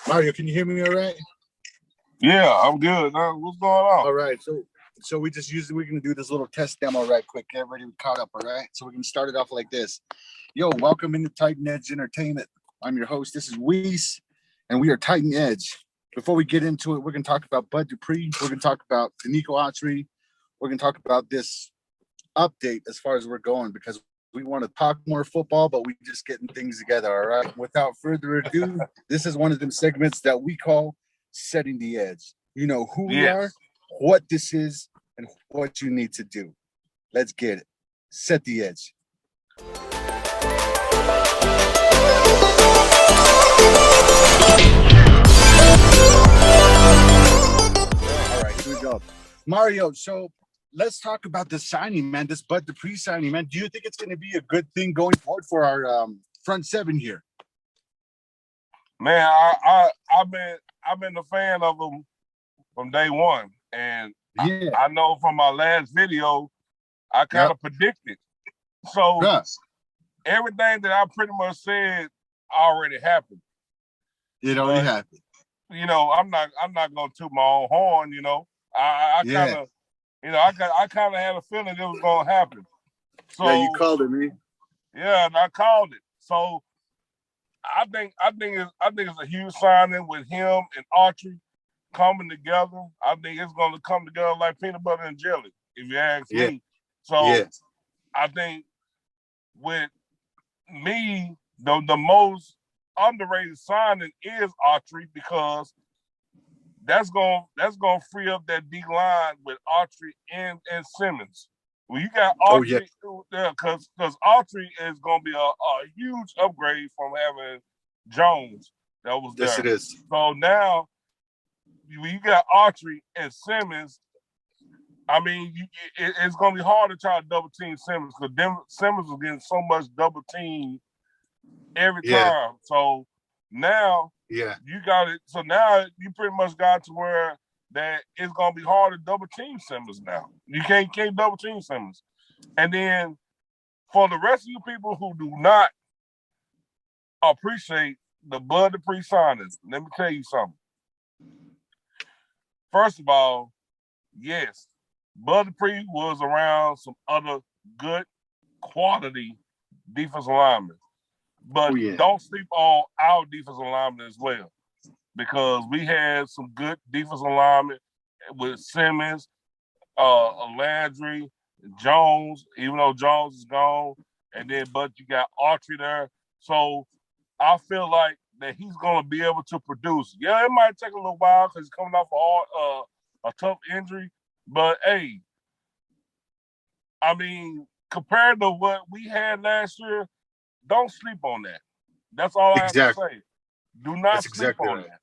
Marrio, can you hear me all right? Yeah, I'm good. What's going on? All right. So we're gonna do this little test demo right quick. Get everybody caught up, all right? So we're gonna start it off like this. Yo, welcome into Titan Edge Entertainment. I'm your host. This is Weese, and we are Titan Edge. Before we get into it, we're gonna talk about Bud Dupree. We're gonna talk about Danico Autry. We're gonna talk about this update as far as we're going because we want to talk more football, but we just getting things together. All right. Without further ado, this is one of them segments that we call setting the edge. You know who we are, Yes. what this is, and what you need to do. Let's get it. Set the edge. All right, here we go. Marrio, so let's talk about the signing, man. This Bud Dupree signing, man. Do you think it's going to be a good thing going forward for our front seven here? Man, I've been a fan of them from day one. And Yeah. I know from my last video, I kind of predicted. So everything that I pretty much said already happened. It already happened. You know, I'm not gonna toot my own horn, you know. I kind of I kind of had a feeling it was gonna happen. So yeah, you called it, me. Yeah, and I called it. So I think it's a huge signing with him and Autry coming together. I think it's going to come together like peanut butter and jelly, if you ask me. So I think with me, the most underrated signing is Autry because that's going to free up that D line with Autry and Simmons. Well, you got Autry there because Autry is going to be a huge upgrade from having Jones that was there. Yes, it is. So now you got Autry and Simmons. I mean, it's going to be hard to try to double team Simmons because Simmons is getting so much double team every time. So now you got it. So now you pretty much got to where that it's gonna be hard to double team Simmons now. You can't double team Simmons. And then for the rest of you people who do not appreciate the Bud Dupree signings, let me tell you something. First of all, yes, Bud Dupree was around some other good quality defensive linemen. But don't sleep on our defensive linemen as well. Because we had some good defensive linemen with Simmons, Landry, Jones, even though Jones is gone, but you got Autry there. So I feel like that he's going to be able to produce. Yeah, it might take a little while because he's coming off a tough injury, but hey, I mean, compared to what we had last year, don't sleep on that. That's all I have to say. Do not sleep on that.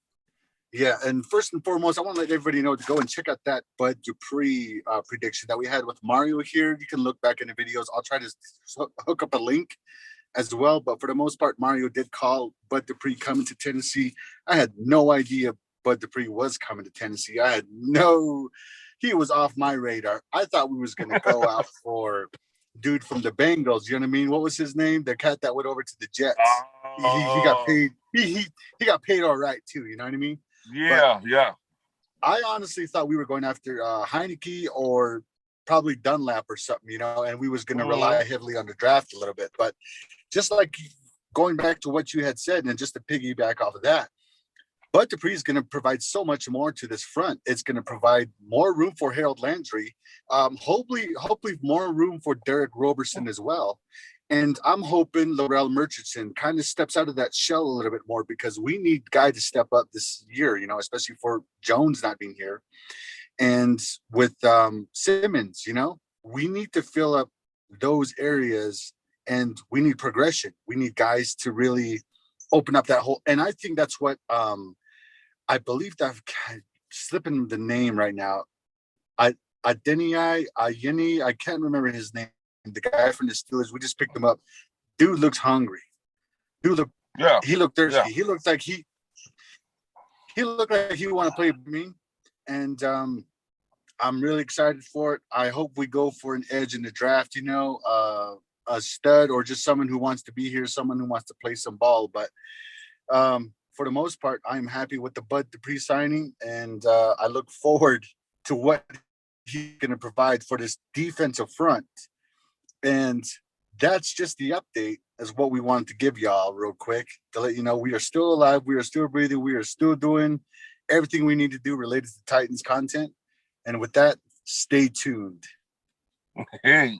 Yeah, and first and foremost, I want to let everybody know to go and check out that Bud Dupree prediction that we had with Marrio here. You can look back in the videos. I'll try to hook up a link as well. But for the most part, Marrio did call Bud Dupree coming to Tennessee. I had no idea Bud Dupree was coming to Tennessee. He was off my radar. I thought we was going to go out for dude from the Bengals. You know what I mean? What was his name? The cat that went over to the Jets. He got paid. He got paid all right too. You know what I mean? Yeah. I honestly thought we were going after Heineke or probably Dunlap or something, you know, and we was going to rely heavily on the draft a little bit. But just like going back to what you had said, and just to piggyback off of that, Bud Dupree is going to provide so much more to this front. It's going to provide more room for Harold Landry, hopefully more room for Derek Roberson as well. And I'm hoping Laurel Murchison kind of steps out of that shell a little bit more because we need guy to step up this year, you know, especially for Jones not being here. And with Simmons, you know, we need to fill up those areas and we need progression. We need guys to really open up that whole. And I think that's what I believe that I'm slipping the name right now. Ayeni, I can't remember his name. The guy from the Steelers, we just picked him up. Dude looks hungry. He looked thirsty. Yeah. He looked like he want to play with me. And I'm really excited for it. I hope we go for an edge in the draft, you know, a stud or just someone who wants to be here, someone who wants to play some ball. But for the most part, I'm happy with the Bud Dupree signing, and I look forward to what he's going to provide for this defensive front. And that's just the update as what we wanted to give y'all real quick to let you know we are still alive, we are still breathing, we are still doing everything we need to do related to Titans content. And with that, stay tuned. Hey.